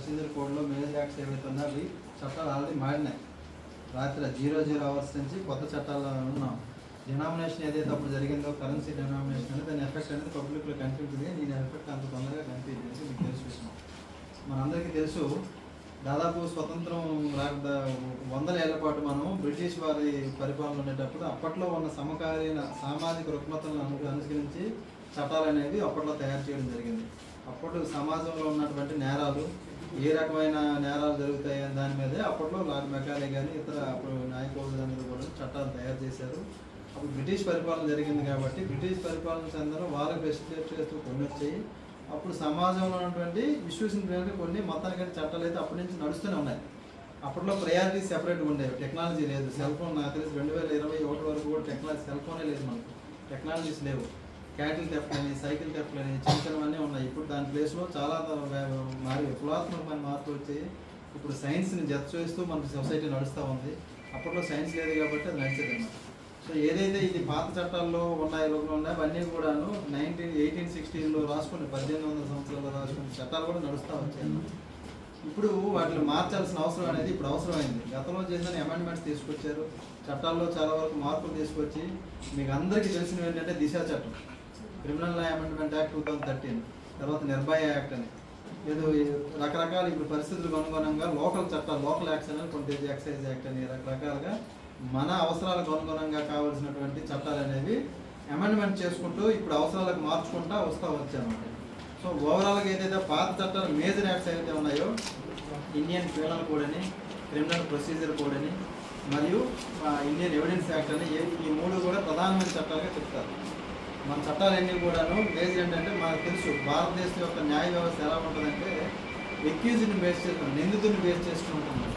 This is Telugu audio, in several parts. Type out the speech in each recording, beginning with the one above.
ప్రొసీజర్ కోడ్లో మేజర్ యాక్ట్స్ ఏవైతే ఉన్నాయో అవి చట్టాలు ఆల్రెడీ మారినాయి. రాత్రి 00 hours నుంచి కొత్త చట్టాలు ఉన్నాం. డినామినేషన్ ఏదైతే అప్పుడు జరిగిందో కరెన్సీ డినామినేషన్ అనేది దాని ఎఫెక్ట్ అనేది పబ్లిక్లో కనిపించింది. నేను ఎఫెక్ట్ అంత తొందరగా కనిపించేసి మీకు తెలుసు విషయం. మనందరికీ తెలుసు, దాదాపు స్వతంత్రం రాక 100 ఏళ్ల పాటు మనం బ్రిటిష్ వారి పరిపాలన ఉండేటప్పుడు అప్పట్లో ఉన్న సమకాలీన సామాజిక రుగ్మతలను అనుసరించి చట్టాలు అనేవి అప్పట్లో తయారు చేయడం జరిగింది. అప్పుడు సమాజంలో ఉన్నటువంటి నేరాలు, ఏ రకమైన నేరాలు జరుగుతాయి అనే దాని మీదే అప్పట్లో లార్డ్ మెకాలే కానీ ఇతర అప్పుడు నాయకులందరూ కూడా చట్టాలు తయారు చేశారు. అప్పుడు బ్రిటిష్ పరిపాలన జరిగింది కాబట్టి బ్రిటిష్ పరిపాలన చెందడం వాళ్ళకి ఫెసిలిటేట్ చేస్తూ కొన్ని వచ్చాయి. అప్పుడు సమాజంలో ఉన్నటువంటి ఇష్యూస్ కొన్ని మొత్తానికంటే చట్టాలు అయితే అప్పటి నుంచి నడుస్తూనే ఉన్నాయి. అప్పట్లో ప్రయారిటీస్ సెపరేట్గా ఉండేవి. టెక్నాలజీ లేదు. సెల్ ఫోన్ నాకు తెలిసి 2021 వరకు కూడా టెక్నాలజీ సెల్ ఫోనే లేదు. మనకు టెక్నాలజీస్ లేవు. క్యాటిల్ థెఫ్ట్లని, సైకిల్ థెఫ్ట్లని చిన్న చిన్నవన్నీ ఉన్నాయి. ఇప్పుడు దాని ప్లేస్లో చాలా విప్లవాత్మకమైన మార్పులు వచ్చాయి. ఇప్పుడు సైన్స్ని జత చేస్తూ మనకు సొసైటీ నడుస్తూ ఉంది. అప్పట్లో సైన్స్ లేదు కాబట్టి అది నడిచేది అన్నమాట. సో ఏదైతే ఇది పాత చట్టాల్లో ఉన్నాయో అవన్నీ కూడాను 1860లో రాసుకుని 1800 సంవత్సరాల్లో రాసుకుని చట్టాలు కూడా నడుస్తూ వచ్చాయి. ఇప్పుడు వాటిని మార్చాల్సిన అవసరం అనేది ఇప్పుడు అవసరమైంది. గతంలో చేసిన అమెండ్మెంట్స్ తీసుకొచ్చారు. చట్టాల్లో చాలా వరకు మార్పులు తీసుకొచ్చి మీకు అందరికీ తెలిసినవి ఏంటంటే దిశ చట్టం, క్రిమినల్ లా అమెండ్మెంట్ యాక్ట్ 2013, తర్వాత నిర్భయ యాక్ట్ అని ఏదో రకరకాల ఇప్పుడు పరిస్థితులకు అనుగుణంగా లోకల్ చట్టాలు, లోకల్ యాక్ట్స్ అని కొన్ని ఎక్సైజ్ యాక్ట్ అని రకరకాలుగా మన అవసరాలకు అనుగుణంగా కావాల్సినటువంటి చట్టాలు అనేవి అమెండ్మెంట్ చేసుకుంటూ ఇప్పుడు అవసరాలకు మార్చుకుంటూ వచ్చామన్నమాట. సో ఓవరాల్గా ఏదైతే పాత చట్టాలు మేజర్ యాక్ట్స్ ఏవైతే ఉన్నాయో ఇండియన్ పీనల్ కోడ్ అని, క్రిమినల్ ప్రొసీజర్ కోడ్ అని మరియు ఇండియన్ ఎవిడెన్స్ యాక్ట్ అని ఈ మూడు కూడా ప్రధానమైన చట్టాలుగా చెప్తారు. మన చట్టాలన్నీ కూడాను బేస్ ఏంటంటే మనకు తెలుసు భారతదేశం యొక్క న్యాయ వ్యవస్థ ఎలా ఉంటుందంటే ఎక్యూజ్ని బేస్ చేసుకుని, నిందితుడిని బేస్ చేసుకుని ఉంటుంది.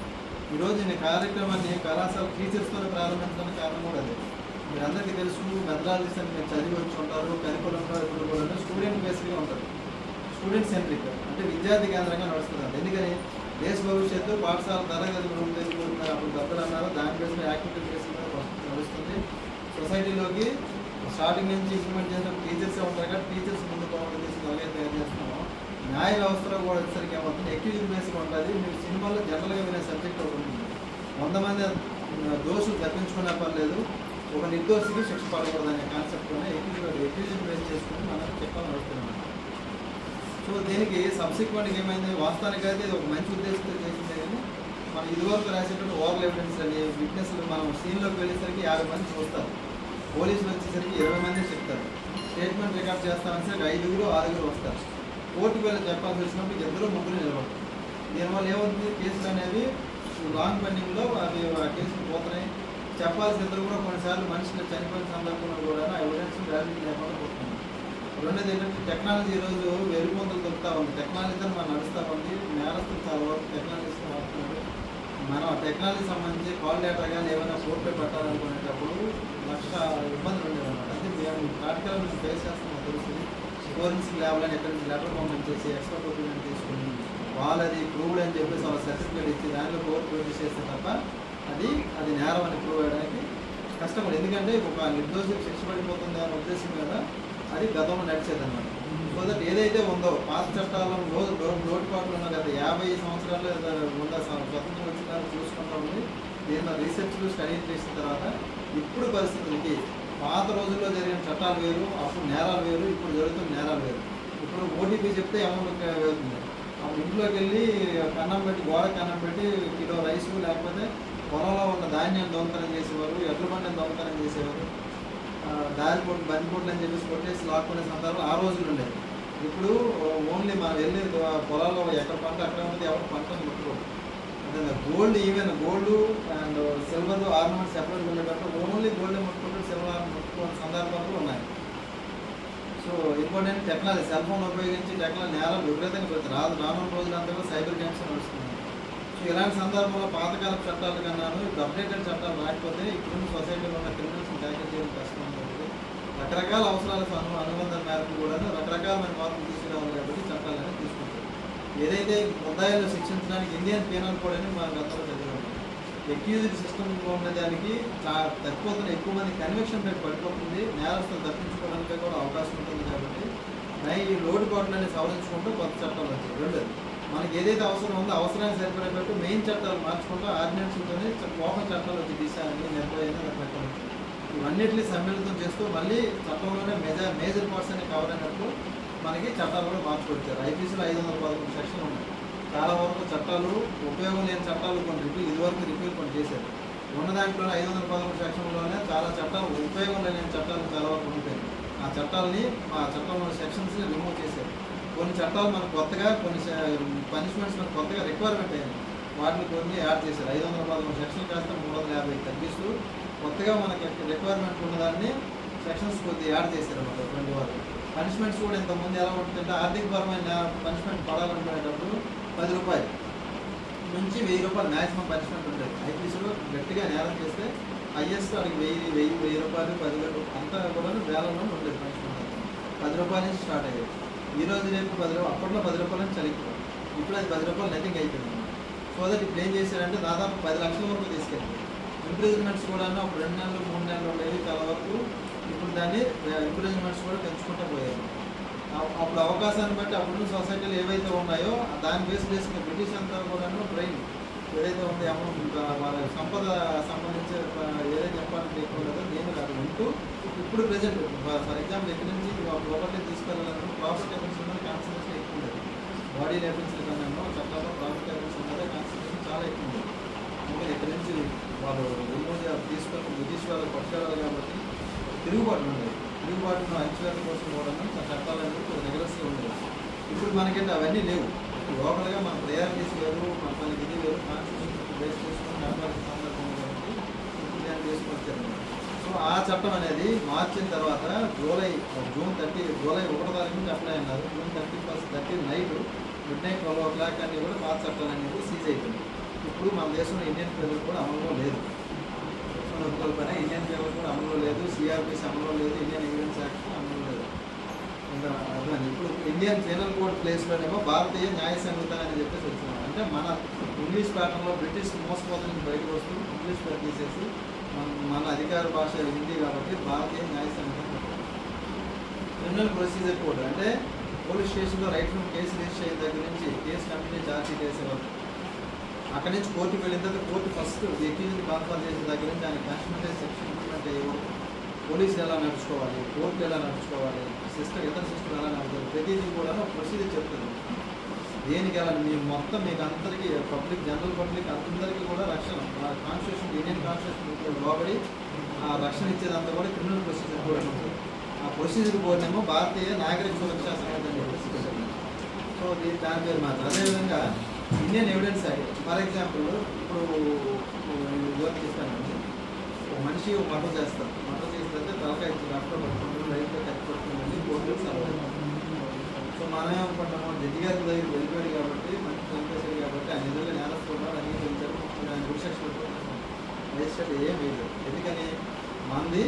ఈరోజు నేను కార్యక్రమాన్ని కళాశాల టీచర్స్తో ప్రారంభించడానికి కారణం కూడా అదే. మీరందరికీ తెలుసు, మెథడాలజీస్ అని మీరు చదివి వచ్చి ఉంటారు. కరికులంలో ఇప్పుడు కూడా స్టూడెంట్ బేస్డ్గా ఉంటుంది. స్టూడెంట్ సెంట్రిక్ అంటే విద్యార్థి కేంద్రంగా నడుస్తుంది. ఎందుకని దేశ భవిష్యత్తు పాఠశాల తరగతి అప్పుడు పెద్దలు అన్నారు, దాని బేస్లో యాక్టివిటీ బేస్ నడుస్తుంది. సొసైటీలోకి స్టార్టింగ్ నుంచి ఇంప్లిమెంట్ చేసిన టీచర్సే ఉంటారు కాబట్టి టీచర్స్ ముందు బాగుంటుంది అలాగే తయారు చేస్తున్నాము. న్యాయ వ్యవస్థలో కూడా వచ్చేసరికి ఏమవుతుంది, ఎక్యూజ్ బేస్గా ఉంటుంది. మీరు సినిమాలో జనరల్గా వినే సబ్జెక్ట్ ఒకటి ఉంటుంది. 100 మంది దోషులు తప్పించుకునే పర్లేదు, ఒక నిర్దోషికి శిక్ష పడకూడదు అనే కాన్సెప్ట్లోనే ఎక్యూజ్ని బేస్ చేసుకుని మనం చెప్పాలని వస్తున్నాం. సో దీనికి సబ్సిక్వెంట్గా ఏమైంది, వాస్తవానికి అయితే ఇది ఒక మంచి ఉద్దేశంతో చేసిందే కానీ మనం ఇదివరకు రాసేటువంటి ఓవర్ ఎవిడెన్స్ అని విట్నెస్లు మనం సీన్లోకి వెళ్ళేసరికి 50 మంది చూస్తారు. పోలీసులు వచ్చేసరికి 20 మంది చెప్తారు. స్టేట్మెంట్ రికార్డ్ చేస్తామని సరికి 5 6 వస్తారు. కోర్టుకు వెళ్ళి చెప్పాల్సి వచ్చినప్పుడు 2 3 నిలబడతారు. దీనివల్ల ఏమవుతుంది, కేసులు అనేవి లాంగ్ పెండింగ్లో అవి ఆ కేసులు పోతున్నాయి. చెప్పాల్సిన ఇద్దరు కూడా కొన్నిసార్లు మనుషులు చనిపోయిన సందర్భంలో కూడా ఎవిడెన్స్ వ్యాలిడిటీ లేకుండా పోతుంది. రెండోది ఏంటంటే టెక్నాలజీ ఈరోజు వెలుగుమందులు దొరుకుతూ ఉంది. టెక్నాలజీతో మనం నడుస్తూ ఉంది. నేరస్తులు చాలా వరకు టెక్నాలజీస్ వాడుతున్నారు. మనం ఆ టెక్నాలజీ సంబంధించి కాల్ డేటా కానీ ఏమైనా కోర్టులో పెట్టాలనుకునేటప్పుడు లక్ష ఇబ్బందులు ఉండేదన్నమాట. అంటే మేము ప్రాక్టికల్ మేము ఫేస్ చేస్తామో తెలుస్తుంది. ఫోరెన్సిక్ ల్యాబ్లో ఎక్కడి నుంచి లెటర్ పంపించేసి ఎక్స్పర్ట్ ఒపీనియన్ తీసుకుని వాళ్ళది ప్రూవ్డ్ అని చెప్పేసి వాళ్ళ సర్టిఫికేట్ ఇచ్చి దానిలో కోర్టు ప్రొడ్యూస్ చేస్తే తప్ప అది నేరం అని ప్రూవ్ చేయడానికి కష్టపడి, ఎందుకంటే ఒక నిర్దోషికి శిక్ష పడిపోతుంది అనే ఉద్దేశం మీద అది గతంలో నడిచేదన్నమాట. సో దట్ ఏదైతే ఉందో పాత చట్టాలను లోటుపాట్లు ఉన్న గత 50 సంవత్సరాలు ఉన్న స్వతంత్రం వచ్చిన చూసుకుంటూ ఉంది. దీనిలో రీసెర్చ్లు స్టడీ చేసిన తర్వాత ఇప్పుడు పరిస్థితులకి పాత రోజుల్లో జరిగిన చట్టాలు వేరు, అప్పుడు నేరాలు వేరు, ఇప్పుడు జరుగుతున్న నేరాలు వేరు. ఇప్పుడు ఓటీపీ చెప్తే అమౌంట్ వెళ్తుంది. అప్పుడు ఇంట్లోకి వెళ్ళి కన్నం పెట్టి గోడకి కన్నం పెట్టి కిలో రైసు లేకపోతే పొలంలో ఉన్న ధాన్యాన్ని దొంగతనం చేసేవారు, ఎడ్ల బండిని దొంగతనం చేసేవారు, దారిపోటు బందిపోట్లు అని చెప్పేసి కొట్టేసి లాక్కునే సందర్భాలు ఆ రోజులు ఉండేవి. ఇప్పుడు ఓన్లీ మనం వెళ్ళి పొలాల్లో ఎక్కడ పంట అక్కడ ఉంటుంది, ఎవరు పంటను ముట్టుకోరు. అదే gold, even gold and silver ornaments సెపరేట్గా ఉండేటప్పుడు ఓన్లీ గోల్డ్ ముట్టుకుంటూ సిల్వర్ ఆర్నమెంట్ ముట్టుకునే సందర్భాలు ఉన్నాయి. So important technology, cell phone ఉపయోగించి టెక్నాలజీ నేరాలు విపరీతంగా పెడతారు. రానున్న రోజులంతా కూడా సైబర్ గేమ్స్ నడుస్తున్నాయి. సో ఇలాంటి సందర్భంలో పాతకాలపు చట్టాలు కన్నాను ఇప్పుడు అప్డేటెడ్ చట్టాలు రాకపోతే ఇప్పుడున్న సొసైటీలో ఉన్న క్రిమినల్స్ని ట్యాకిల్ చేయడం కష్టం ఉంటుంది. రకరకాల అవసరాలకు అనుబంధం మేరకు కూడా రకరకాలమైన మార్పులు తీసుకురావాలి కాబట్టి చట్టాలు అనేది తీసుకుంటారు. ఏదైతే ముద్దాయిలు శిక్షించడానికి ఇండియన్ పీనల్ కోడ్ అని మన గతంలో చదివాము. ఎక్యూజ్డ్ సిస్టమ్లో ఉండేదానికి తగ్గిపోతున్న ఎక్కువ మంది కన్విక్షన్ రేట్ పడిపోతుంది. నేరస్తులు తప్పించుకోవడానికి కూడా అవకాశం ఉంటుంది. కాబట్టి ఈ లోటుపాట్లని సవరించుకుంటూ కొత్త చట్టాలు వచ్చాయి. రెండోది మనకి ఏదైతే అవసరం ఉందో అవసరానికి సరిపడేటట్టు మెయిన్ చట్టాలు మార్చుకుంటూ ఆర్డినెన్స్తోనే లోపల చట్టాలు వచ్చి దిశ అని నిర్భయ రకరకాల ఇవన్నిటిని సమ్మిళితం చేస్తూ మళ్ళీ చట్టంలోనే మేజర్ పార్ట్స్ అని కవర్ అయినట్టు మనకి చట్టాలు కూడా మార్చుకొచ్చారు. ఐపీసీలో 513 సెక్షన్లు ఉన్నాయి. చాలా వరకు చట్టాలు ఉపయోగం లేని చట్టాలు కొన్ని ఇదివరకు రిపీల్ కొన్ని చేశారు. ఉన్న దాంట్లోనే 513 సెక్షన్లోనే చాలా చట్టాలు ఉపయోగం లేని చట్టాలు చాలా వరకు ఉంటాయి. ఆ చట్టాలని ఆ చట్టంలో సెక్షన్స్ని రిమూవ్ చేశారు. కొన్ని చట్టాలు మనకు కొత్తగా కొన్ని పనిష్మెంట్స్ మనకు కొత్తగా రిక్వైర్మెంట్ అయ్యాయి, వాటిని కొన్ని యాడ్ చేశారు. 513 సెక్షన్లు కాస్త 350 తగ్గిస్తూ కొత్తగా మనకి రిక్వైర్మెంట్ ఉన్నదాన్ని సెక్షన్స్ కొద్దిగా యాడ్ చేశారు అన్నమాట. 20 వరకు పనిష్మెంట్స్ కూడా ఇంతకుముందు ఎలా ఉంటుందంటే ఆర్థికపరమైన పనిష్మెంట్ పడాలనుకునేటప్పుడు 10 రూపాయలు నుంచి 1000 రూపాయలు మ్యాక్సిమం పనిష్మెంట్ ఉంటుంది. ఐపీసీలో గట్టిగా నేరం చేస్తే హైయెస్ట్ అడిగి 1000 రూపాయలు 10,000 అంతా కూడా వేలలో ఉండేది పనిష్మెంట్. 10 రూపాయల నుంచి స్టార్ట్ అయ్యేది. ఈ రోజు రేపు 10 రూపాయలు, అప్పట్లో 10 రూపాయల నుంచి చలిపోయింది. ఇప్పుడు అది 10 రూపాయలు నథింగ్ అయిపోయింది. సో దట్ ఇప్పుడు ఏం చేశారంటే దాదాపు 10 లక్షల వరకు తీసుకెళ్ళి ఇంప్రూవ్మెంట్స్ కూడా అప్పుడు 2 నెలలు 3 నెలలు ఉండేవి చాలా వరకు. ఇప్పుడు దాన్ని ఇంప్రూవ్మెంట్స్ కూడా పెంచుకుంటూ పోయారు. అప్పుడు అవకాశాన్ని బట్టి అప్పుడు సొసైటీలు ఏవైతే ఉన్నాయో దాన్ని బేస్ చేసుకుని బ్రిటిష్ అంతా కూడా ట్రైన్ ఏదైతే ఉంది అమౌంట్ వాళ్ళ సంపద సంబంధించి ఏదైతే చెప్పాలంటే ఎక్కువ లేదో నేను అది ఉంటూ ఇప్పుడు ప్రజెంట్ ఫర్ ఎగ్జాంపుల్ ఎక్కడి నుంచి ప్రాపర్టీ తీసుకెళ్ళాలన్నప్పుడు ప్రాపర్టీ ఎఫెన్స్ ఉన్నది కాన్సన్ట్రేషన్ ఎక్కువ ఉండేది. బాడీ ఎఫెన్స్ కన్నా చట్టాల్లో ప్రాపర్టీ ఎఫెన్స్ ఉన్నదే కాన్సన్ట్రేషన్ చాలా ఎక్కువ ఉండేది. ఎందుకంటే ఎక్కడి నుంచి వాళ్ళు రిమూవ్ తీసుకొని బ్రిటిష్ వాళ్ళు పట్టుకెళ్ళాలి కాబట్టి తిరుగుబాటు ఉండేది. తిరుగుబాటును అణచివేత కోసం కూడా చట్టాలు అనేది కొంచెం రెగ్యులర్స్గా ఉండేది. ఇప్పుడు మనకంటే అవన్నీ లేవు. లోకల్గా మన ప్రయారిటీస్ వేరు, మనకి ఇది వేరు, కాన్స్టిట్యూషన్ బేస్ చేసుకుని వ్యాపారానికి సందర్భంగా కాబట్టి ఇప్పుడు నేను తీసుకొచ్చాను. సో ఆ చట్టం అనేది మార్చిన తర్వాత జూలై 1 తారీఖు నుంచి అప్లై అన్నారు. జూన్ 30 నైట్ మిడ్నైట్ 12 o'clock అన్నీ కూడా పాత చట్టాలు అనేది సీజ్ అయిపోయింది. ఇప్పుడు మన దేశంలో ఇండియన్ పేపర్ కూడా అమలులో లేదు. పైన ఇండియన్ పేపర్ కూడా అమలులో లేదు, సిఆర్పిసి అమలులో లేదు, ఇండియన్ ఎవిడెన్స్ యాక్ట్ అమలులో లేదు. ఇప్పుడు ఇండియన్ పీనల్ కోడ్ ప్లేస్లోనేమో భారతీయ న్యాయ సంహిత అని చెప్పేసి వచ్చినాం. అంటే మన ఇంగ్లీష్ ప్యాటర్న్లో బ్రిటిష్ మోసపోత నుంచి బయటకు వస్తూ ఇంగ్లీష్ పేరు తీసేసి మన అధికార భాష హిందీ కాబట్టి భారతీయ న్యాయ సంహిత. క్రిమినల్ ప్రొసీజర్ కోడ్ అంటే పోలీస్ స్టేషన్లో రైట్ ఫ్రమ్ కేసు రిజిస్టర్ అయిన దగ్గర నుంచి కేసు కంపెనీ ఛార్జ్ చేసే వరకు అక్కడి నుంచి కోర్టుకు వెళ్ళిన తర్వాత కోర్టు ఫస్ట్ ఎక్యూజ్ని కాన్ఫర్మ్ చేసిన దగ్గర నుంచి ఆయన కాన్స్టిట్యూషన్ సెక్షన్ ఇంప్లిమెంట్ అయ్యే పోలీసులు ఎలా నడుచుకోవాలి, కోర్టులు ఎలా నడుచుకోవాలి, ఇతర సిస్టమ్ ఎలా నడుచుకోవాలి, ప్రతిదీ కూడా ఒక ప్రొసీజర్ చెప్తుంది. దేనికి ఎలా మీకు మొత్తం మీకు అందరికీ పబ్లిక్ జనరల్ పబ్లిక్ అందరికీ కూడా రక్షణ కాన్స్టిట్యూషన్ ఇండియన్ కాన్స్టిట్యూషన్ లోబడి ఆ రక్షణ ఇచ్చేదంతా కూడా క్రిమినల్ ప్రొసీజర్ కోడ్ ఉంటుంది. ఆ ప్రొసీజర్ కోడ్ ఏమో భారతీయ నాగరిక సురక్షా సంహిత అని చెప్పేసి పెట్టారు. సో దాని పేరు మాత్రం అదేవిధంగా Indian evidence act. For example ఇప్పుడు వర్క్ చేస్తానండి, మనిషి మర్డర్ చేస్తారు. మర్డర్ చేస్తే తలకాయ డాక్టర్ పట్టుకుంటారు, రైతులో కత్తి పట్టుకుంటుంది, కోర్టులు సర్వే. సో మనం ఏమనుకుంటాము జడ్జి గారి దగ్గర వెళ్ళిపోయాడు కాబట్టి మనకి చంపేశాడు కాబట్టి ఆయన ఎదురుగా నేరస్తున్నారు అని పెంచారు, ఆయన గుడ్ సెక్షన్ రిజిస్టర్ ఏం లేదు. ఎందుకని మంది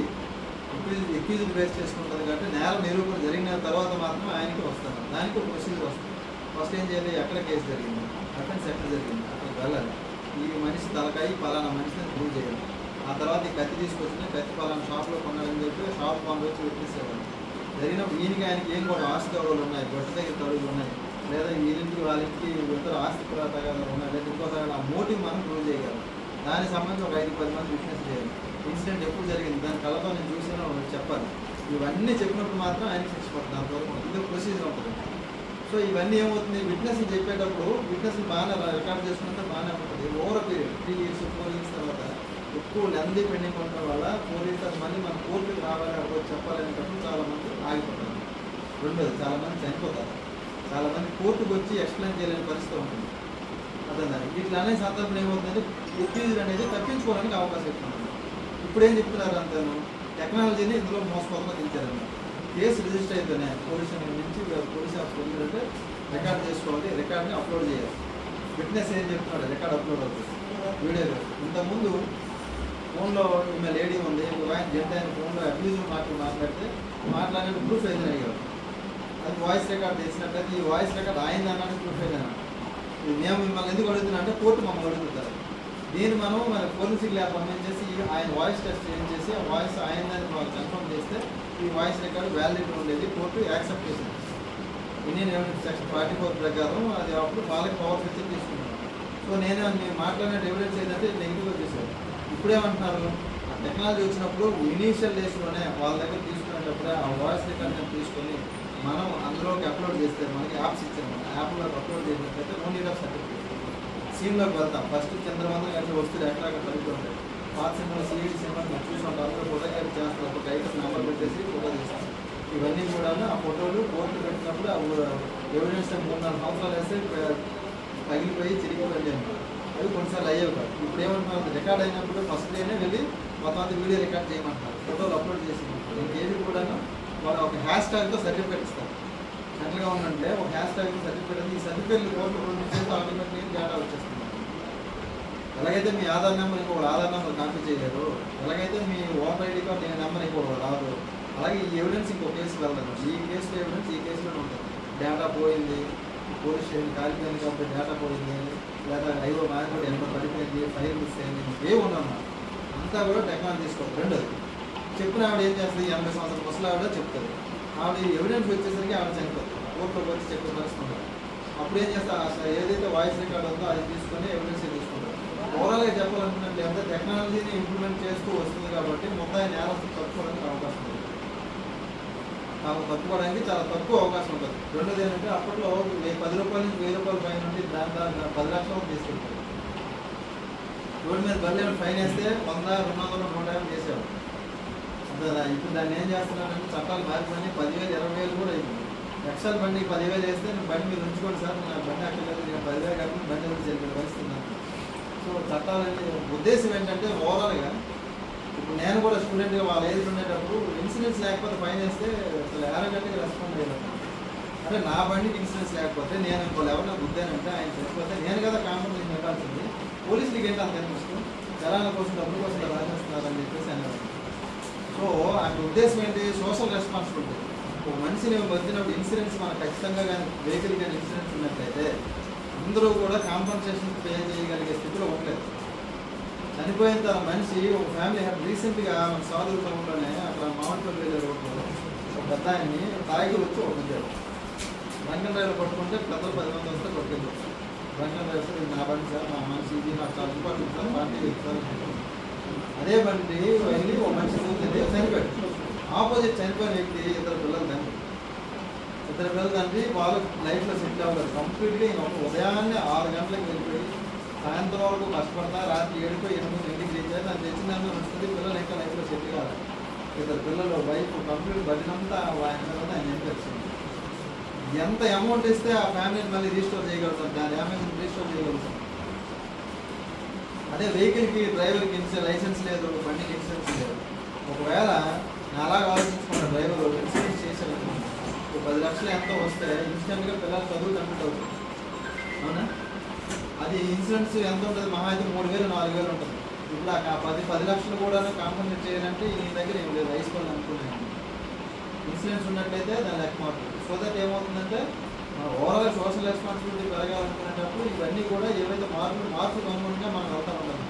ఎక్యూజ్డ్ బేస్ చేసుకుంటుంది కాబట్టి నేరం నిరూపణ జరిగిన తర్వాత మాత్రం ఆయనకి వస్తారు. దానికి ఒక ప్రొసీజర్ వస్తుంది. ఫస్ట్ ఏం చేయాలి, ఎక్కడ కేసు జరిగింది, అఫెన్స్ ఎక్కడ జరిగింది, అక్కడికి వెళ్ళాలి. ఈ మనిషి తలకాయి పలానా మనిషిని ప్రూవ్ చేయాలి. ఆ తర్వాత ఈ కత్తి తీసుకొచ్చిన కత్తి పలానా షాప్లో కొన్నాడని చెప్పి షాప్ పంపించి పెట్టేసేవాళ్ళు. జరిగినప్పుడు ఈయనకి ఆయనకి ఏం కూడా ఆస్తి తగలు ఉన్నాయి, గొడ్డ దగ్గర తడుగులు ఉన్నాయి, లేదా వీళ్ళింటికి వాళ్ళింటికి ఇతర ఆస్తి కూడా తగాలు ఉన్నాయి, లేదా ఇంకో తగాలు. ఆ మోటివ్ మనం ప్రూవ్ చేయగలం. దానికి సంబంధించి ఒక 5-10 మంది విట్నెస్ చేయాలి. ఇన్సిడెంట్ ఎప్పుడు జరిగింది, దాని కళతో నేను చూసినా చెప్పాలి. ఇవన్నీ చెప్పినప్పుడు మాత్రం ఆయనకి శిక్ష పడుతుంది. అంతవరకు ఇది ప్రొసీజర్ ఉంటుంది. సో ఇవన్నీ ఏమవుతుంది, విట్నెస్ చెప్పేటప్పుడు విట్నెస్ బాగానే రికార్డ్ చేసుకుంటే బాగానే ఉంటుంది. ఓవర్ పీరియడ్ 3 years 4 years తర్వాత ఎక్కువ లెందీ పెండింగ్ ఉండడం వల్ల 4 years మళ్ళీ మన కోర్టుకి రావాలి, అక్కడ చెప్పాలనేటప్పుడు చాలామంది ఆగిపోతారు. రెండోది చాలామంది చనిపోతారు. చాలామంది కోర్టుకు వచ్చి ఎక్స్ప్లెయిన్ చేయలేని పరిస్థితి ఉంటుంది. అర్థం ఇట్లా అనే సందర్భం ఏమవుతుందంటే ఎక్యూజ్డ్ అనేది తప్పించుకోవడానికి అవకాశం ఎక్కువ ఉంటుంది. ఇప్పుడు ఏం చెప్తున్నారు అంతేను, టెక్నాలజీని ఇందులో మోసపోతలో దించారన్నమాట. కేసు రిజిస్టర్ అయితేనే పోలీస్ నుంచి పోలీస్ ఆఫీసర్ అంటే రికార్డ్ చేసుకోవాలి, రికార్డ్ని అప్లోడ్ చేయాలి. విట్నెస్ ఏం చెప్తున్నాడు, రికార్డ్ అప్లోడ్ అవుతుంది వీడియోలో. ఇంతకుముందు ఫోన్లో ఈమె లేడీ ఉంది, ఆయన జెంట్ ఆయన ఫోన్లో అబ్యూజివ్ మాట్లాడితే మాట్లాడిన ప్రూఫ్ ఏదైనా అడిగారు. అది వాయిస్ రికార్డ్ చేసినట్లయితే ఈ వాయిస్ రికార్డ్ ఆయన అన్నది ప్రూఫ్ ఏదైనా. మేము మిమ్మల్ని ఎందుకు అడుగుతున్నా అంటే కోర్టు మమ్మల్ని అడుగుతారు. దీన్ని మనం మన ఫోరెన్సిక్ ల్యాబ్ పంపించేసి ఆయన వాయిస్ టెస్ట్ చేసి ఆ వాయిస్ ఆయన కన్ఫర్మ్ చేస్తే ఈ వాయిస్ రికార్డు వ్యాలిడిటీ ఉండేది, కోర్టు యాక్సెప్ట్ చేసింది. ఇండియన్ ఎవిడెన్స్ సెక్షన్ 44 ప్రకారం అది అప్పుడు వాళ్ళకి పవర్ ఫిక్చర్ తీసుకున్నాను. సో నేను మాట్లాడిన ఎవిడెన్స్ ఏంటంటే నెగిటివ్గా చేశాను. ఇప్పుడేమంటున్నారు, ఆ టెక్నాలజీ వచ్చినప్పుడు ఇనీషియల్ డేస్లోనే వాళ్ళ దగ్గర తీసుకునేటప్పుడే ఆ వాయిస్ రికార్డ్ తీసుకొని మనం అందులోకి అప్లోడ్ చేస్తే మనకి యాప్స్ ఇచ్చాము, యాప్లోకి అప్లోడ్ చేసినట్లయితే ఓన్ నీడ్ ఆఫ్ సర్టిఫికేట్ సీన్లోకి వెళ్తాం. ఫస్ట్ చంద్రవందలు అంటే వస్తువులు ఎట్లా కలుగుతుంటాయి, పాత సినిమాలు సిఈడి సినిమాలు మీరు చూసుకుంటాం, అందులో ఫోటో క్యాప్ చేస్తారు, ఒక ఐటమ్ నెంబర్ పెట్టేసి ఫోటో తీస్తాం. ఇవన్నీ కూడా ఆ ఫోటోలు కోర్టు పెట్టినప్పుడు ఎవిడెన్స్ 3-4 సంవత్సరాలు వేస్తే పగిలిపోయి చిరిగిపోయి అవి కొన్నిసార్లు అయ్యేవి కాదు. ఇప్పుడు ఏమంటున్నారు, రికార్డ్ అయినప్పుడు ఫస్ట్ డేనే వెళ్ళి మొత్తం అంతా వీడియో రికార్డ్ చేయమంటారు, ఫోటోలు అప్లోడ్ చేసేమంటారు. ఇంకేవి కూడా వాళ్ళు ఒక హ్యాష్ ట్యాగ్తో సర్టిఫికేట్ ఇస్తారు. సెంట్రల్ గవర్నమెంట్ ఒక హ్యాష్ ట్యాగ్తో సర్టిఫికేట్ ఈ సర్టిఫికేట్లు కోర్టు ప్రొడ్యూస్ చేస్తే ఆటోమేటిక్గా డేటా వచ్చేస్తుంది. ఎలాగైతే మీ ఆధార్ నెంబర్ ఇంకొక ఆధార్ నెంబర్ కాపీ చేయలేరు, ఎలాగైతే మీ ఓటర్ ఐడి కార్డు నెంబర్ ఇంకొక రాదు, అలాగే ఈ ఎవిడెన్స్ ఇంకో కేసు వెళ్ళదు. ఈ కేసులో ఎవిడెన్స్ ఈ కేసులోనే ఉంటుంది. డేటా పోయింది, పోలీస్ స్టేషన్ కాలిపోయింది కాబట్టి డేటా పోయింది, లేదా ఐవో మార్కెట్ ఎంతో పడిపోయింది, ఫైల్ మిస్ అయింది, ఏమున్నామా అంతా కూడా టెక్నాలజీ తీసుకోవాలి. రెండోది చెప్పిన ఆవిడ ఏం చేస్తుంది, 80 సంవత్సరాల ముసలి ఆవిడ చెప్తుంది. ఆవిడ ఎవిడెన్స్ వచ్చేసరికి ఆవిడ చనిపోతుంది, కోర్టులోకి వచ్చి చెప్పిన పరిస్థితుంది. అప్పుడు ఏం చేస్తా, ఏదైతే వాయిస్ రికార్డ్ ఉందో అది తీసుకొని ఎవిడెన్స్ తీసుకుంటారు. ఓవరాల్గా చెప్పాలనుకున్నట్టు అంటే టెక్నాలజీని ఇంప్లిమెంట్ చేస్తూ వస్తుంది కాబట్టి మొత్తం నేరస్తులు తప్పుకోవడానికి అవకాశం ఉంది. తప్పుకోవడానికి చాలా తక్కువ అవకాశం ఉంటుంది. రెండోది ఏంటంటే అప్పట్లో 10 రూపాయల నుంచి 1000 రూపాయల ఫైన్ నుండి దాని 10 లక్షల వరకు తీసుకెళ్తారు. రోడ్డు మీద బల్లి ఫైన్ వేస్తే 100, 200, 150 చేసేవారు. ఇప్పుడు దాన్ని ఏం చేస్తున్నారంటే చట్టాలు మారిపోయి 10,000, 20,000 కూడా అయిపోయింది. ఎక్సెల్ బండి 10,000 వేస్తే నేను బండి మీరు ఉంచుకోండి సార్, నా బండి అక్కర్లేదు, నేను 10,000 కాకుండా బండి వచ్చి చెప్పిన పరిస్థితి. సో చట్టాలని ఉద్దేశం ఏంటంటే ఓవరాల్గా ఇప్పుడు నేను కూడా స్టూడెంట్గా వాళ్ళ ఏజ్ ఉండేటప్పుడు ఇన్సూరెన్స్ లేకపోతే ఫైన్ వేస్తే అసలు యారగంటగా రెస్పాండ్ చేయలేదు. అంటే నా బండికి ఇన్సూరెన్స్ లేకపోతే నేను ఇంకోళ్ళు ఎవరైనా గుద్దానంటే ఆయన చనిపోతే నేను కదా కాంపన్సేషన్ ఇవ్వాల్సింది. పోలీసులకి ఏంటి అంత కనిపిస్తుంది, చలాన కోసం డబ్బుల కోసం రాజేస్తున్నారని చెప్పేసి అనేవారు. సో అక్కడ ఉద్దేశం ఏంటి, సోషల్ రెస్పాన్సిబిలిటీ. ఒక మనిషిని వచ్చినప్పుడు ఇన్సూరెన్స్ మనకు ఖచ్చితంగా కానీ వెహికల్ కానీ ఇన్సూరెన్స్ ఉన్నట్లయితే అందరూ కూడా కాంపన్సేషన్ పే చేయగలిగే స్థితిలో ఉండలేదు. చనిపోయిన తర్వాత మనిషి ఒక ఫ్యామిలీ రీసెంట్గా మన సాధువుల టౌన్లోనే అక్కడ మామిడిపల్లి వెళ్ళే రోడ్లో ఒక పెద్ద ఆయన్ని తాగి వచ్చి ఒక ఉద్యోగం రంగం రైలు పట్టుకుంటే పెద్దలు 10 మంది వస్తే కొట్టుకెళ్ళి రంగం రైలు సార్ నా బండి సార్, మా మనిషి ఇది నాకు చాలా ఇంపార్టెంట్ సార్, పార్టీ సార్. అదే బండి వెళ్ళి ఒక మనిషి కూర్చుంది, చనిపోయాడు. ఆపోజిట్ చనిపోయిన వ్యక్తి ఇద్దరు పిల్లలు తండ్రి వాళ్ళు లైఫ్లో సెటిల్ అవ్వలేదు కంప్లీట్గా. ఉదయాన్నే 6 గంటలకు వెళ్ళిపోయి సాయంత్రం వరకు కష్టపడతా, రాత్రి 7, 8 ఇంటికి రీచ్ అయ్యి దాన్ని తెచ్చిన దాంట్లో వస్తుంది. పిల్లలు ఇంకా లైఫ్లో సెటిల్ కాదు. ఇద్దరు పిల్లలు వైఫ్ కంప్లీట్ బడ్జెట్ ఆయన తర్వాత ఆయన ఎంపేస్తుంది. ఎంత అమౌంట్ ఇస్తే ఆ ఫ్యామిలీని మళ్ళీ రీస్టోర్ చేయగలుగుతాం, దాని డ్యామేజ్ని రీస్టోర్ చేయగలుగుతాం. అదే వెహికల్కి డ్రైవర్కి లైసెన్స్ లేదు, బండికి ఇన్సూరెన్స్ లేదు. ఒకవేళ నేను అలాగ ఆలోచించుకున్న డ్రైవర్ ఇన్సూరెన్స్ చేశాను 10 లక్షలు ఎంతో వస్తే ఇన్స్టెంట్గా పిల్లలు చదువు కంప్లీట్ అవుతుంది. అవునా? అది ఇన్సూరెన్స్ ఎంత ఉంటుంది, మహా అయితే 3,000, 4,000 ఉంటుంది. ఇప్పుడు ఆ 10 లక్షలు కూడా కాంపన్సేట్ చేయాలంటే ఈ దగ్గర ఏం లేదు, హైస్కూల్ అనుకున్నాను. ఇన్సూరెన్స్ ఉన్నట్లయితే దాని లెక్క మారుతుంది. సో దట్ ఏమవుతుందంటే ఓవరాల్ సోషల్ రెస్పాన్సిబిలిటీ పెరగాలనుకునేటప్పుడు ఇవన్నీ కూడా ఏవైతే మార్పులు అనుగుణంగా మనం వెళ్తూ ఉంటాం.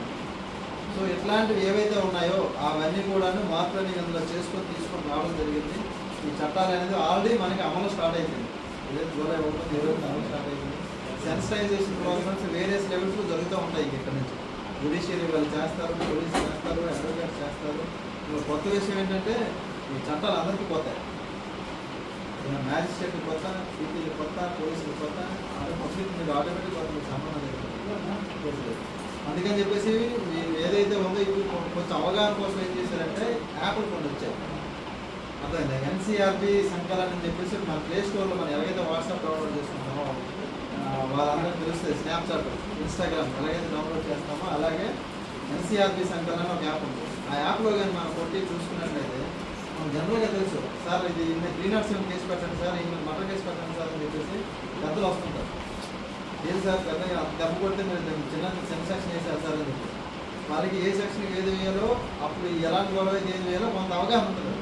సో ఇట్లాంటివి ఏవైతే ఉన్నాయో అవన్నీ కూడా మార్పులని అందులో తీసుకొని రావడం జరిగింది. ఈ చట్టాలు అనేది ఆల్రెడీ మనకి అమలు స్టార్ట్ అయిపోయింది. ఏదైతే జూలై 1 అమలు స్టార్ట్ అయిపోయింది. సెన్సిటైజేషన్ ప్రోగ్రామ్స్ వేరియస్ లెవెల్స్లో జరుగుతూ ఉంటాయి. ఇక్కడ నుంచి జ్యుడిషియరీ వాళ్ళు చేస్తారు, పోలీసు చేస్తారు, అడ్వకేట్స్ చేస్తారు. కొత్త విషయం ఏంటంటే ఈ చట్టాలు అందరికీ పోతాయి. మ్యాజిస్ట్రేట్లు కొత్త, సిపిలు కొత్త, పోలీసులు కొత్త, అదే పబ్లిక్ మీద ఆటోమేటిక్ కొత్త మీకు సంబంధం లేదు. అందుకని చెప్పేసి ఏదైతే ఉందో ఇప్పుడు కొంచెం అవగాహన కోసం ఏం చేశారంటే యాప్లు కొన్ని వచ్చాయి. అర్థమైందా? ఎన్సీఆర్బీ సంకలనం అని చెప్పేసి మన ప్లే స్టోర్లో మనం ఎలాగైతే వాట్సాప్ డౌన్లోడ్ చేసుకుంటామో వాళ్ళందరూ తెలుస్తుంది. స్నాప్చాట్, ఇన్స్టాగ్రామ్ ఎలాగైతే డౌన్లోడ్ చేస్తామో అలాగే ఎన్సీఆర్బీ సంకలనం ఒక యాప్ ఉంది. ఆ యాప్లో కానీ మనం కొట్టి చూసుకున్నట్లయితే మనం జనరల్గా తెలుసు, సార్ ఇది 307 కేసు పెట్టండి సార్, మటర్ కేసు పెట్టండి సార్ అని చెప్పేసి పెద్దలు వస్తుంటారు. ఏది సార్ పెద్ద దెబ్బ కొడితే మీరు చిన్న సెన్సాక్షన్ వేసారు సార్ అని చెప్పి వాళ్ళకి ఏ సెక్షన్కి ఏది వేయాలో అప్పుడు ఎలాంటి గొడవ ఏది వేయాలో కొంత అవగాహన ఉంటుంది.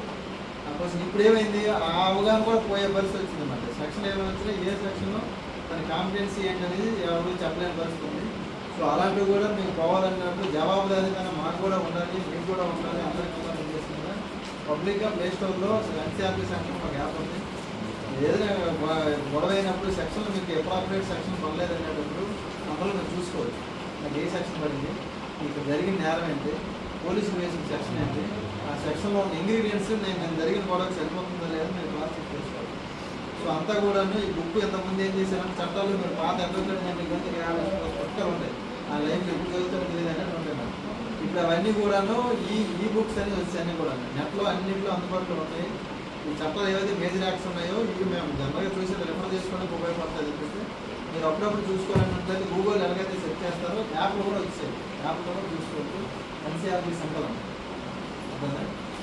అందుకోసం ఇప్పుడు ఏమైంది, ఆ అవగాహన కూడా పోయే పరిస్థితి వచ్చింది అన్నమాట. సెక్షన్ ఏమైనా వచ్చినా ఏ సెక్షన్లో దాని కాంపిటెన్సీ ఏంటనేది ఎవరు చెప్పలేని పరిస్థితి ఉంది. సో అలాంటివి కూడా మీకు పోవాలన్నట్టు జవాబుదారీతనం మాకు కూడా ఉండాలి, మీకు కూడా ఉండాలి, అందరికీ కూడా పనిచేస్తుంది. పబ్లిక్గా ప్లే స్టోర్లో ఎన్సీఆర్బీ సెంటర్ ఒక యాప్ ఉంది. ఏదైనా గొడవ అయినప్పుడు సెక్షన్లు మీకు అప్రాప్రియేట్ సెక్షన్ పడలేదు అనేటప్పుడు అందులో మీరు చూసుకోవచ్చు. నాకు ఏ సెక్షన్ పడింది, మీకు జరిగిన నేరం ఏంటి, పోలీసులు వేసిన సెక్షన్ ఏంటి, ఆ సెక్షన్లో ఉన్న ఇంగ్రీడియంట్స్ నేను జరిగిన గొడవకి సరిపోతుందా లేదా మీరు క్లాస్ చెక్ చేసుకోవాలి. సో అంతా కూడా ఈ బుక్ ఇంతకుముందు ఏం చేశారంటే చట్టాలు మీరు పాత అడ్వకేట్ జనరల్ 50 పుస్తకాలు ఉంటాయి, ఆ లైఫ్లో ఎప్పుడు చదువుతారో తెలియదు అనేది ఉంటాయి. ఇప్పుడు అవన్నీ కూడాను ఈ బుక్స్ అనేది వచ్చాయి, అన్నీ కూడా నెట్లో అన్నింటిలో అందుబాటులో ఉంటాయి. ఈ చట్టాలు ఏవైతే మేజర్ యాక్ట్స్ ఉన్నాయో ఇవి మేము జనరల్గా చూసి రిఫర్ చేసుకోవడానికి ఉపయోగపడుతుంది. చెప్పేసి మీరు అప్పుడప్పుడు చూసుకోవాలన్నట్లయితే గూగుల్ ఎలాగైతే సెర్చ్ చేస్తారో యాప్లో కూడా వచ్చాయి, యాప్లో కూడా చూసుకోవచ్చు. ఎన్సీఆర్బీ సంకలం.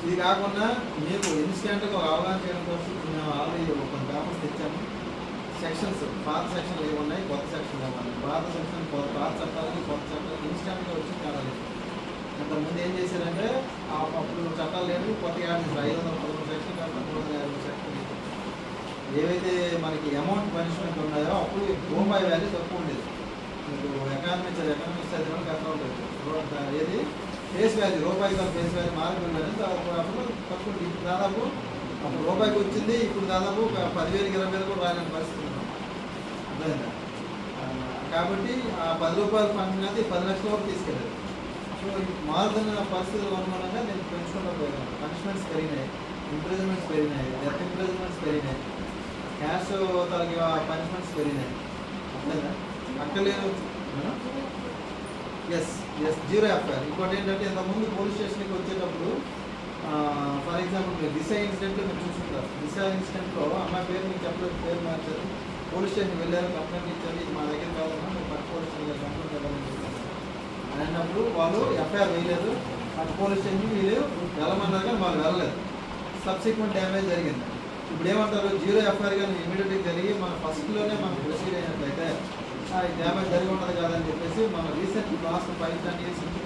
ఇది కాకుండా మీకు ఇన్స్టెంట్గా అవగాహన చేయడం కోసం మేము ఆల్రెడీ ఒక పేపర్స్ తెచ్చాము. సెక్షన్స్ పాత సెక్షన్లు ఏమి ఉన్నాయి, కొత్త సెక్షన్లు ఏమన్నా, పాత సెక్షన్ పాత చట్టాలకి కొత్త చట్టాలకి ఇన్స్టెంట్గా వచ్చి తేడా లేదు. ఇంతకుముందు ఏం చేశారంటే అప్పుడు చట్టాలు లేవు, కొత్త యాడ్ చేశారు. 513 సెక్షన్ కాకుండా 350 సెక్షన్. ఏవైతే మనకి అమౌంట్ పనిష్మెంట్ ఉన్నాయో అప్పుడు రూపాయి వాల్యూ తక్కువ ఉండేది. మీకు ఎకానమిక్స్ చదివిన అర్థం ఉంటుంది. ఏది ఫేస్ వాల్యూ, రూపాయికి ఫేస్ వాల్యూ మార్కెట్ వాల్యూ అప్పుడు తక్కువ. ఇప్పుడు దాదాపు అప్పుడు రూపాయికి వచ్చింది, ఇప్పుడు దాదాపు 10,000 20,000 కూడా రాలేని పరిస్థితి ఉన్నాం. అర్థమైందా? కాబట్టి ఆ 10 రూపాయల ఫంక్షన్ అయితే 10 లక్షల వరకు తీసుకెళ్ళారు. సో మారుతున్న పరిస్థితులు అనుగుణంగా నేను పెంచుకుంటూ పోయాను. పనిష్మెంట్స్ పెరిగినాయి, ఇంప్రిజన్మెంట్స్ పెరిగినాయి, డెత్ ఇంప్రిజన్మెంట్స్ పెరిగినాయి, క్యాష్ తలకి పనిష్మెంట్స్ పెరిగినాయి. అర్థమైందా? అక్కర్లేదు. Yes zero FIR. ఇంకోటి ఏంటంటే ఇంతకుముందు పోలీస్ స్టేషన్కి వచ్చేటప్పుడు ఫర్ ఎగ్జాంపుల్ మీరు దిశ ఇన్సిడెంట్లో మీరు చూసుకుంటారు. దిశ ఇన్సిడెంట్లో అమ్మాయి పేరు మీకు చెప్పలేదు, పేరు మార్చారు, పోలీస్ స్టేషన్కి వెళ్ళారు, కంప్లైంట్ ఇచ్చారు, ఇది మా దగ్గర కాదన్నా మీరు పక్క పోలీస్ స్టేషన్ కంప్లైంట్ ఇవ్వాలని చెప్పారు. అన్నప్పుడు వాళ్ళు ఎఫ్ఐఆర్ వేయలేదు, పక్క పోలీస్ స్టేషన్కి వీళ్ళు వెళ్ళమన్నారు కానీ వాళ్ళు వెళ్ళలేదు. సబ్సిక్వెంట్ డ్యామేజ్ జరిగింది. ఇప్పుడు ఏమంటారు, జీరో ఎఫ్ఐఆర్ కానీ ఇమీడియట్గా జరిగి మన ఫస్ట్లోనే మనం ప్రొసీడ్ అయినట్లయితే డ్యామేజ్ జరిగి ఉండదు కాదని చెప్పేసి మన రీసెంట్ లాస్ట్ 5-10 years నుంచి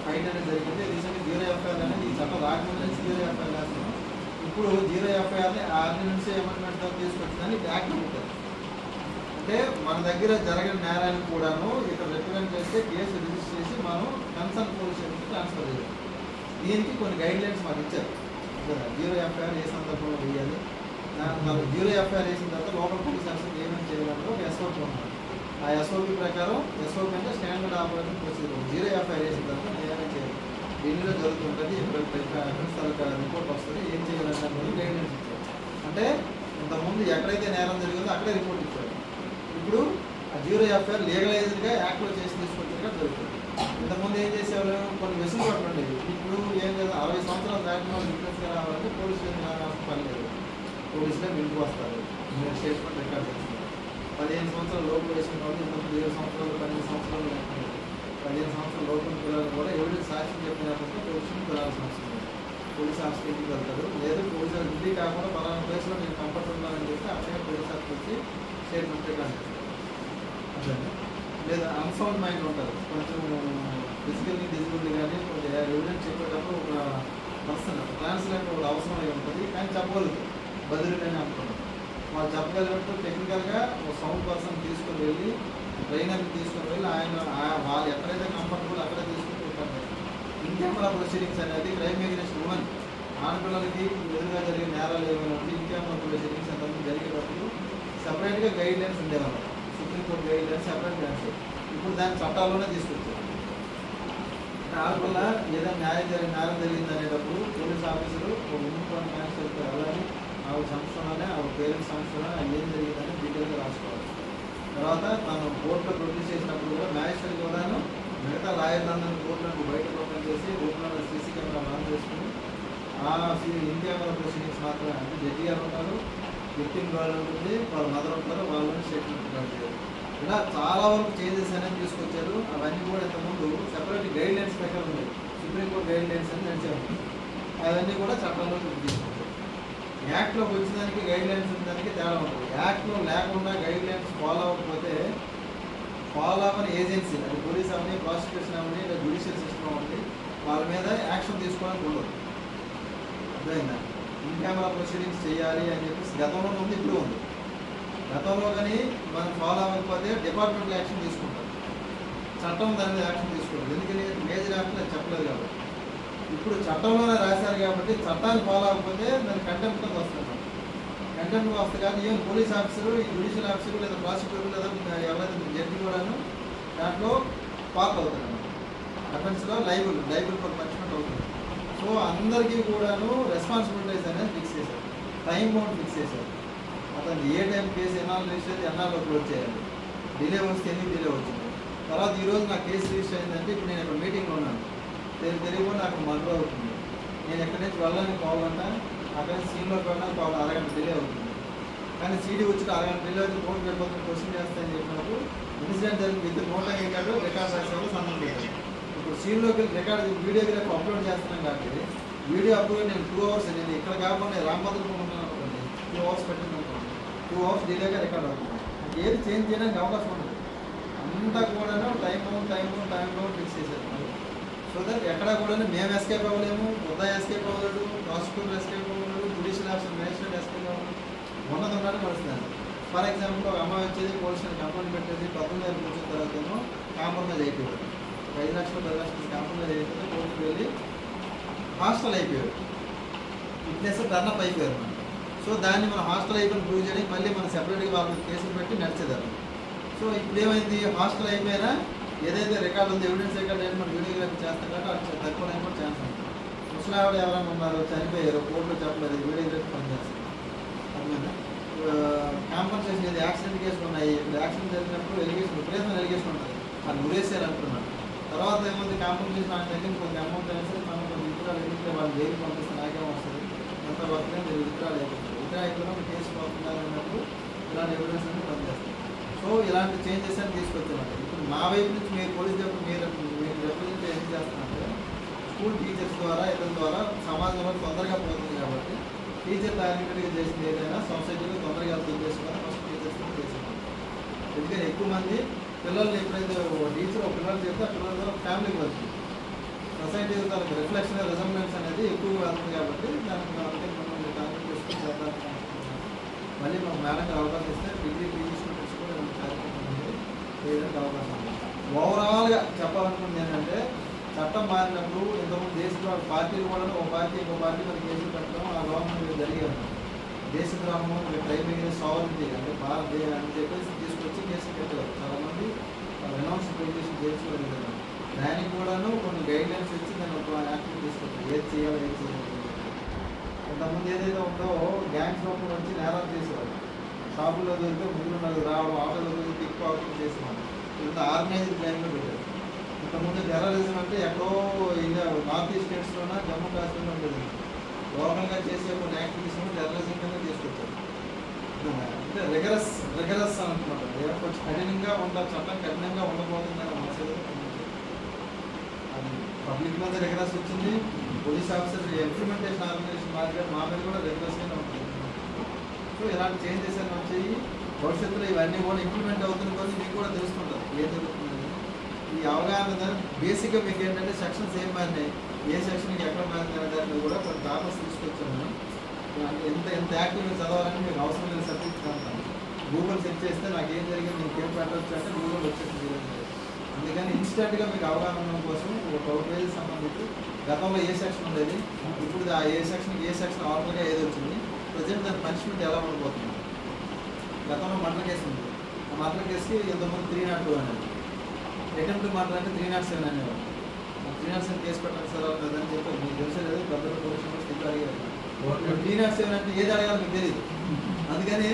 ఫైట్ అనేది జరిగింది. రీసెంట్గా జీరో ఎఫ్ఐఆర్ అనేది ఈ చట్టం రాకముందు జీరో ఎఫ్ఐఆర్ వేస్తున్నాం. ఇప్పుడు జీరో ఎఫ్ఐఆర్ని ఆర్డినెన్స్ అమెండ్మెంట్ తీసుకొచ్చిందని యాక్ట్ ఉంటుంది. అంటే మన దగ్గర జరిగిన నేరానికి కూడాను ఇక్కడ రిప్రజెంట్ చేస్తే కేసు రిజిస్టర్ చేసి మనం కన్సర్న్ పోలీస్ స్టేషన్కి ట్రాన్స్ఫర్ చేయాలి. దీనికి కొన్ని గైడ్ లైన్స్ మాకు ఇచ్చారు కదా, జీరో ఎఫ్ఐఆర్ ఏ సందర్భంలో వేయాలి, జీరో ఎఫ్ఐఆర్ వేసిన తర్వాత లోకల్ పోలీస్ ఆఫీసర్ ఏమేమి చేయాలంటే ఒక ఎస్ఓపీ ఉంటుంది. ఆ ఎస్ఓపీ ప్రకారం, ఎస్ఓపీ అంటే standard operating procedure, zero FIR వేసిన తర్వాత ఏమేమి చేయాలి, దీనిలో జరుగుతుంటుంది, రిపోర్ట్ వస్తుంది, ఏం చేయాలంటే గైడ్లైన్స్ ఇచ్చారు. అంటే ఇంతకుముందు ఎక్కడైతే నేరం జరిగిందో అక్కడే రిపోర్ట్ ఇచ్చారు. ఇప్పుడు ఆ జీరో ఎఫ్ఐఆర్ లీగలైజ్డ్గా యాక్ట్లో చేసి తీసుకొచ్చాక జరుగుతుంది. ఇంతకుముందు ఏం చేసేవాళ్ళు, కొన్ని వెసులుబాట్లు ఉండేవి. ఇప్పుడు ఏం లేదు, 60 సంవత్సరాలు దాటిన వాళ్ళు డిఫరెన్స్గా రావాలంటే పోలీస్ స్టేషన్ రావాల్సిన పని లేదు, పోలీసులే ఇంటికి వస్తారు, మీరు స్టేట్మెంట్ రికార్డ్ చేస్తారు. 15 సంవత్సరాలు లోపు వేసిన వాళ్ళు ఇంతకుముందు 7 సంవత్సరాలు 12 సంవత్సరాలు లేకుండా 15 సంవత్సరాల లోపల పిల్లలు కూడా ఎవిడెన్స్ సాక్షి చెప్పినప్పుడు పోలీసులు పిల్లల్సిన అవసరం లేదు. పోలీస్ ఆఫీస్కి ఇంటికి వెళ్తారు, లేదు పోలీసు ఇంటికి కాకుండా పలానా ప్లేస్లో నేను కంఫర్ట్ ఉన్నానని చెప్పి అక్కడే పోలీస్ ఆఫీస్కి వచ్చి స్టేట్మెంట్ రికార్డ్ చేస్తారు. అట్లా లేదా అన్సౌండ్ మైండ్ ఉంటారు, కొంచెం ఫిజికల్లీ డిజిబుల్ కానీ కొంచెం ఎవిడెన్స్ చెప్పేటప్పుడు ఒక పర్సన్ ట్రాన్స్లేటర్ కూడా అవసరం అయి ఉంటుంది, కానీ చెప్పగలుగుతారు బదులుగానే అనుకుంటారు. వాళ్ళు చెప్పగలిగినట్టు టెక్నికల్గా ఒక సౌండ్ పర్సన్ తీసుకొని వెళ్ళి ట్రైనర్ని తీసుకొని వెళ్ళి వాళ్ళు ఎక్కడైతే కంఫర్టబుల్ అక్కడే తీసుకుని ఉంటారు. ఇన్ కెమెరా ప్రొసీడింగ్స్ అనేది క్రైమ్ అగైన్స్ట్ ఉమెన్, ఆడపిల్లలకి ఎదురుగా జరిగే నేరాలు ఏమైనా ఉంటే ఇన్ కెమెరా ప్రొసీడింగ్స్ అంతకుముందు జరిగేటప్పుడు సపరేట్గా గైడ్ లైన్స్ ఉండేవాళ్ళు, supreme court guide lines separate lines. ఇప్పుడు దాని చట్టాల్లోనే తీసుకొచ్చారు. ఆడపిల్ల ఏదైనా నేరం జరిగింది అనేటప్పుడు పోలీస్ ఆఫీసరు ఒక మున్సిపల్ కానిస్టేబుల్తో వెళ్ళాలి, ఆవిడ సంవత్సరంలోనే ఆవిడ పేరెంట్స్ సంవత్సరంలో ఏం జరిగిందని డీటెయిల్గా రాసుకోవాలి. తర్వాత తను కోర్టులో ప్రొడ్యూస్ చేసినప్పుడు కూడా మ్యాజిస్ట్రేట్ కూడాను మిగతా లాయర్లందరినీ కోర్టులకు బయట ఓపెన్ చేసి రూమ్లో సీసీ కెమెరా ఆన్ చేసుకుని ఆ ఇన్ కెమెరా ప్రొసీడింగ్స్ మాత్రమే, అంటే జడ్జి గారు ఉంటారు, విక్టిమ్ వాళ్ళు ఉంటుంది, వాళ్ళ మదర్ ఉంటారు, వాళ్ళని స్టేట్మెంట్ రికార్డ్ చేయాలి. ఇలా చాలా వరకు చేంజెస్ అనేది తీసుకొచ్చారు. అవన్నీ కూడా ఇంతకుముందు సెపరేట్ గైడ్ లైన్స్ ప్రకారం ఉన్నాయి, సుప్రీంకోర్టు గైడ్ లైన్స్ అని నడిచారు. అవన్నీ కూడా చట్టంలో తీసుకొచ్చారు. యాక్ట్లోకి వచ్చినానికి గైడ్ లైన్స్ ఉండడానికి తేడా ఉంటుంది. యాక్ట్లో లేకుండా గైడ్ లైన్స్ ఫాలో అవ్వకపోతే ఫాలో అవ్వని ఏజెన్సీ, అది పోలీస్ అవని, ప్రాసిక్యూషన్ అవని, లేదా జ్యుడిషియల్ సిస్టమ్ అవ్వండి, వాళ్ళ మీద యాక్షన్ తీసుకోవడానికి ఉండదు. అర్థమైందా? ఇన్ కెమెరా ప్రొసీడింగ్స్ చేయాలి అని చెప్పేసి గతంలో ఉంది, ఇప్పుడు ఉంది. గతంలో కానీ మనం ఫాలో అవ్వకపోతే డిపార్ట్మెంట్లో యాక్షన్ తీసుకుంటారు, చట్టం దాని మీద యాక్షన్ తీసుకుంటారు. ఎందుకని మేజర్ యాక్షన్ అది చెప్పలేదు కాబట్టి. ఇప్పుడు చట్టంలోనే రాశారు కాబట్టి చట్టాన్ని ఫాలో అవ్వకపోతే దాన్ని కంటెంప్ట్ వస్తుంది. కంటెంట్ వస్తుంది. కానీ ఏం పోలీస్ ఆఫీసరు, ఈ జ్యుడిషియల్ ఆఫీసరు లేదా ప్రాసిక్యూటర్ లేదా ఎవరైతే జడ్జి కూడాను దాంట్లో పార్ట్ అవుతారు. అఫెన్స్లో లైబుల్ ఫర్ పనిష్మెంట్ అవుతుంది. సో అందరికీ కూడాను రెస్పాన్సిబిలిటీస్ అనేది ఫిక్స్ చేశారు, టైం బౌండ్ ఫిక్స్ చేశారు. అతను ఏ టైం కేసు ఎన్నాళ్ళు రిజిస్టర్ అయితే ఎన్నాళ్ళు అప్లోడ్ చేయాలి, డిలే వస్తే ఎందుకు డిలే వచ్చింది. తర్వాత ఈరోజు నా కేసు రిజిస్టర్ అయిందంటే ఇప్పుడు నేను ఇక్కడ మీటింగ్లో ఉన్నాను, తెలియకుండా అక్కడ మర్డర్ అవుతుంది. నేను ఎక్కడి నుంచి వెళ్ళడానికి పావుగంట, అక్కడ నుంచి సీన్లోకి వెళ్ళడానికి అరగంట డిలే అవుతుంది. కానీ సీడీ వచ్చి అరగంట డిలే వచ్చి కోర్టు వెళ్ళిపోతుంది, క్వశ్చన్ చేస్తాయని చెప్పినప్పుడు ఇన్సిడెంట్ జరిగింది ఇద్దరు నోట్ అయ్యేటాడు, రికార్డ్ రాసేవాళ్ళు సంబంధం పెట్టారు. ఇప్పుడు సీన్లోకి వెళ్ళి రికార్డ్ వీడియోగ్రాఫ్ అప్లోడ్ చేస్తున్నాం కాబట్టి వీడియో అప్లోడ్ నేను 2 hours నేను ఇక్కడ కాకుండా రామభద్రపురం ఉన్నాను అనుకోండి, 2 hours పెట్టింది అనుకోండి, 2 hours డిలేగా రికార్డ్ అవుతుంది. ఏది చేంజ్ చేయడానికి అవకాశం ఉండదు. అంతా కూడా టైం ఫిక్స్ చేశారు. సో దట్ ఎక్కడా కూడా మేము ఎస్కేప్ అవ్వలేము, ముద్దా ఎస్కేప్ అవ్వలేడు, ప్రాసిక్యూటర్ ఎస్కేప్ అవ్వలేడు, జ్యుడిషియల్ ఆఫీసర్ మేజిస్ట్రేట్ ఎస్కేప్ అవ్వలేదు. ఉన్నది పడుతుంది. ఫర్ ఎగ్జాంపుల్ ఒక అమ్మాయి వచ్చేది పోలీసుని కంప్లైంట్ పెట్టేది 19,000 వచ్చిన తర్వాత ఏమో కాంప్రమైజ్ అయిపోయాడు, 5 లక్షలు 10 లక్షలు కాంప్రమైజ్ అయిపోతే కోర్టుకు వెళ్ళి హాస్టల్ అయిపోయాడు, ఫిట్నెస్ టర్నప్ అయిపోయారు. సో దాన్ని మనం హాస్టల్ అయిపోయిన ప్రూవ్ చేయడానికి మళ్ళీ మనం సెపరేట్గా వాళ్ళకి కేసులు పెట్టి నడిచేదాన్ని. సో ఇప్పుడు ఏమైంది, హాస్టల్ అయిపోయినా ఏదైతే రికార్డు ఉంది, ఎవిడెన్స్ రికార్డ్ అయితే మనం వీడియోగ్రఫీ చేస్తాం కాబట్టి అటు తక్కువ కూడా ఛాన్స్ ఉంది. ముసలావిడ ఎవరైనా ఉన్నారు చనిపోయారు, కోర్టులో చెప్పలేదు, వీడియోగ్రఫీ పనిచేస్తుంది. అర్థమైందా? కాంపన్సేషన్ ఏది యాక్సిడెంట్ కేసులు ఉన్నాయి, ఇప్పుడు యాక్సిడెంట్ జరిగినప్పుడు ఎలిగేషన్ విపరీతమైన ఎలిగేషన్ ఉంటుంది, అది ఉరేసారు అంటున్నాడు. తర్వాత ఏముంది కాంపన్సేషన్ ఆయన దగ్గర కొంచెం అమౌంట్ అయినా సరే మనం కొంచెం విత్డ్రాల్ ఎందుకంటే వాళ్ళు జైలు పంపిస్తే నాకేం వస్తుంది, ఎంత వస్తుంది మీరు విత్డ్రాల్ అయిపోతుంది, విత్డ్రా అయిపోయినా కేసు పోతున్నారు అన్నప్పుడు ఇలాంటి ఎవిడెన్స్ అనేది పనిచేస్తుంది. సో ఇలాంటి చేంజెస్ అని తీసుకొచ్చామంటే ఇప్పుడు మా వైపు నుంచి మీరు పోలీస్ దగ్గర మీరు రిప్రజెంట్ ఏం చేస్తామంటే స్కూల్ టీచర్స్ ద్వారా ఇతర ద్వారా సమాజంలో తొందరగా పోతుంది కాబట్టి టీచర్ టార్గెటెడ్గా చేసింది ఏదైనా సొసైటీలో తొందరగా అర్థం చేసుకొని ఫస్ట్ టీచర్స్తో చేసేది. ఎందుకని ఎక్కువ మంది పిల్లల్ని ఎప్పుడైతే టీచర్ ఒక పిల్లలు చేస్తే ఆ పిల్లల ద్వారా ఫ్యామిలీకి వస్తుంది, సొసైటీ తనకు రిఫ్లెక్షన్ రిజంబ్లెన్స్ అనేది ఎక్కువగా వెళ్తుంది కాబట్టి దానికి మనం టార్గెట్ చేసుకుని చేద్దాం. మళ్ళీ మాకు మేడంకి అవకాశం ఇస్తే డిగ్రీ పీజీ స్టూడెంట్స్ కూడా చేయడానికి అవకాశం ఉంది. ఓవరాల్గా చెప్పాలనుకుంది ఏంటంటే చట్టం మారినప్పుడు ఇంతకుముందు దేశంలో పార్టీలు కూడా ఒక పార్టీ ఇంకో పార్టీ మీద కేసులు పెట్టడం ఆ గవర్నమెంట్ జరిగేది. దేశద్రోహము ట్రైబల్ సావరిటీ అంటే భారతదేశం అని చెప్పేసి తీసుకొచ్చి కేసులు పెట్టారు. చాలామంది రెనౌన్స్ పొజిషన్ చేసుకోలేదు. దానికి కూడాను కొన్ని గైడ్లైన్స్ ఇచ్చి దాన్ని ఒక యాక్టివ్ తీసుకొచ్చారు, ఏది చేయాలి ఏది చేయాలి. ఇంతకుముందు ఏదైతే ఉందో గ్యాంగ్స్ లోపల వచ్చి నేరాలు చేసేవారు, షాపుల్లో దొరికితే ముందు రావడం, ఆటోలో దొరికి పిక్ పాకెట్ చేసేవారు. ఇంత ఆర్గనైజ్డ్ క్రైమ్లో పెట్టారు. ఇంతకుముందు టెర్రరిజం అంటే ఎక్కడో ఇండియా నార్త్ ఈస్ట్ స్టేట్స్లోనా జమ్మూ కాశ్మీర్లో ఉండేది. లోకల్గా చేసే కొన్ని యాక్టివిటీస్ టెర్రరిజం కింద తీసుకొచ్చారు. అంటే రిగరస్ అంటున్నారు, కొంచెం కఠినంగా ఉండాలి, చట్టం కఠినంగా ఉండబోతుందని మనసు అది పబ్లిక్ మీద రిగరస్ వచ్చింది. పోలీస్ ఆఫీసర్ ఇంప్లిమెంటేషన్ ఆర్గనైజేషన్ మాదిరిగా మా మీద కూడా రెగ్యులర్స్గానే ఉంటుంది. సో ఇలాంటి చేంజెస్ అని వచ్చాయి. భవిష్యత్తులో ఇవన్నీ కూడా ఇంప్లిమెంట్ అవుతున్న కొద్ది మీకు కూడా తెలుసుకుంటారు ఏం జరుగుతుంది. ఈ అవగాహన బేసిక్గా మీకు ఏంటంటే సెక్షన్స్ ఏం మారినాయి, ఏ సెక్షన్కి ఎక్కడ మారింది అనే దాని మీద కూడా కొన్ని టాపిక్స్ తీసుకొచ్చాను. ఎంత యాక్టివ్గా చదవాలని మీకు అవసరం లేదు సబ్జెక్ట్ అంటాను. గూగుల్ సెర్చ్ చేస్తే నాకు ఏం జరిగింది మీకు ఏం పెట్టవచ్చు అంటే గూగుల్ వచ్చేసింది. అందుకని ఇన్స్టెంట్గా మీకు అవగాహన ఉండడం కోసం ఒక 12 పేజెస్ సంబంధించి గతంలో ఏ సెక్షన్ ఉండేది, ఇప్పుడు ఆ ఏ సెక్షన్ ఆల్రెడీగా ఏది వచ్చింది, ప్రజెంట్ దాని పనిష్మెంట్ ఎలా ఉండబోతుంది. గతంలో మర్డర్ కేసు ఉంది, ఆ మర్డర్ కేసుకి ఇంతకుముందు 302 అనేది, అటెంప్ట్ మర్డర్ అంటే 307 అనేవారు. 307 కేసు పెట్టండి సార్ లేదని చెప్పి మీకు తెలిసేది పెద్ద పోలీసులు స్థితి అడిగారు. 307 అంటే ఏది అడగాలి మీకు తెలియదు. అందుకని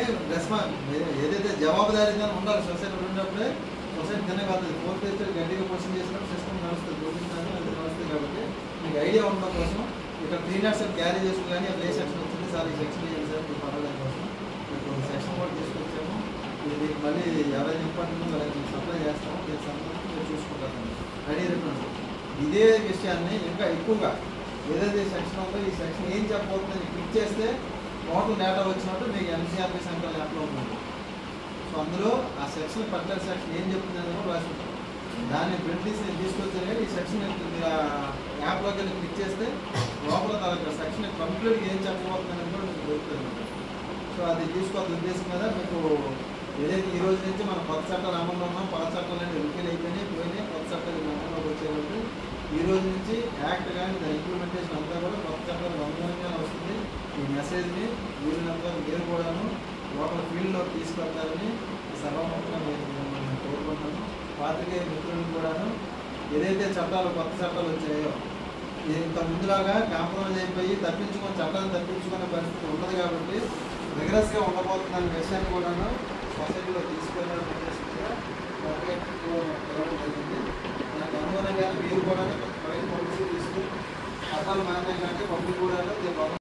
ఏదైతే జవాబుదారీగా ఉండాలి సొసైటీలో ఉన్నప్పుడే సొసైటీ తినగలుగుతుంది. 4th పేజ్ గట్టిగా క్వశ్చన్ చేసినప్పుడు సిస్టమ్ నడుస్తుంది, చూపించాలి అది నడుస్తుంది. కాబట్టి మీకు ఐడియా ఉండడం కోసం ఇక్కడ 307 క్యారీ చేసుకుని కానీ అక్కడ ఏ సెక్షన్ వచ్చింది సార్ ఈ సెక్షన్ చేయండి సార్ మీకు పడడం కోసం మీకు సెక్షన్ కూడా తీసుకొచ్చాము. ఇది మీకు మళ్ళీ ఎవరైనా ఇంపార్టెంట్ వాళ్ళకి మీకు సప్లై చేస్తాము, దీనికి సంబంధించి మీరు చూసుకుంటారు రెడీ రిఫరెన్స్. ఇదే విషయాన్ని ఇంకా ఎక్కువగా ఏదైతే సెక్షన్ ఉందో ఈ సెక్షన్ ఏం చెప్పబోతుందని క్లిక్ చేస్తే టోటల్ డేటా వచ్చినట్టు మీకు ఎన్సీఆర్పీ సెంట్రల్ యాప్లో ఉంటుంది. సో అందులో ఆ సెక్షన్ పర్టికులర్ సెక్షన్ ఏం చెప్తుందని కూడా రాసి ఉంటుంది. దాన్ని ప్రింట్ తీసి తీసుకొచ్చారు కానీ ఈ సెక్షన్ మీరు ఆ యాప్లోకి వెళ్ళి క్లిక్ చేస్తే లోపల తన సెక్షన్ కంప్లీట్గా ఏం చెప్పబోతుందని కూడా మీకు దొరుకుతుంది. సో అది తీసుకోవాల్సిన ఉద్దేశం మీద మీకు ఏదైతే ఈ రోజు నుంచి మనం కొత్త చట్టాలు అమల్లో ఉన్నాం, పాత చట్టాలు అంటే రిపీల్ అయిపోయినాయి కొత్త చట్టాలు అమల్లోకి వచ్చేటప్పుడు ఈ రోజు నుంచి యాక్ట్ కానీ దాని ఇంప్లిమెంటేషన్ అంతా కూడా కొత్త చట్టాలు అనుగుణంగానే వస్తుంది. ఈ మెసేజ్ని వీళ్ళంతా మీరు కూడాను లోకల్ ఫీల్డ్లోకి తీసుకెళ్తారని సభాముఖంగా నేను కోరుకుంటున్నాను. పాత్రికేయ మిత్రులను కూడాను ఏదైతే చట్టాలు కొత్త చట్టాలు వచ్చాయో ఇంత ముందులాగా కాంప్రమైజ్ అయిపోయి చట్టాలు తప్పించుకునే పరిస్థితి ఉన్నది కాబట్టి రిగరస్గా ఉండబోతుందనే విషయాన్ని కూడాను సొసైటీలో తీసుకెళ్ళాలని ఉద్దేశంగా జరిగింది. దానికి అనుగుణంగా మీరు కూడా ప్రైవేట్ పాలసీ తీసుకుని చట్టాలు మారినాయి కంటే పబ్లిక్ కూడా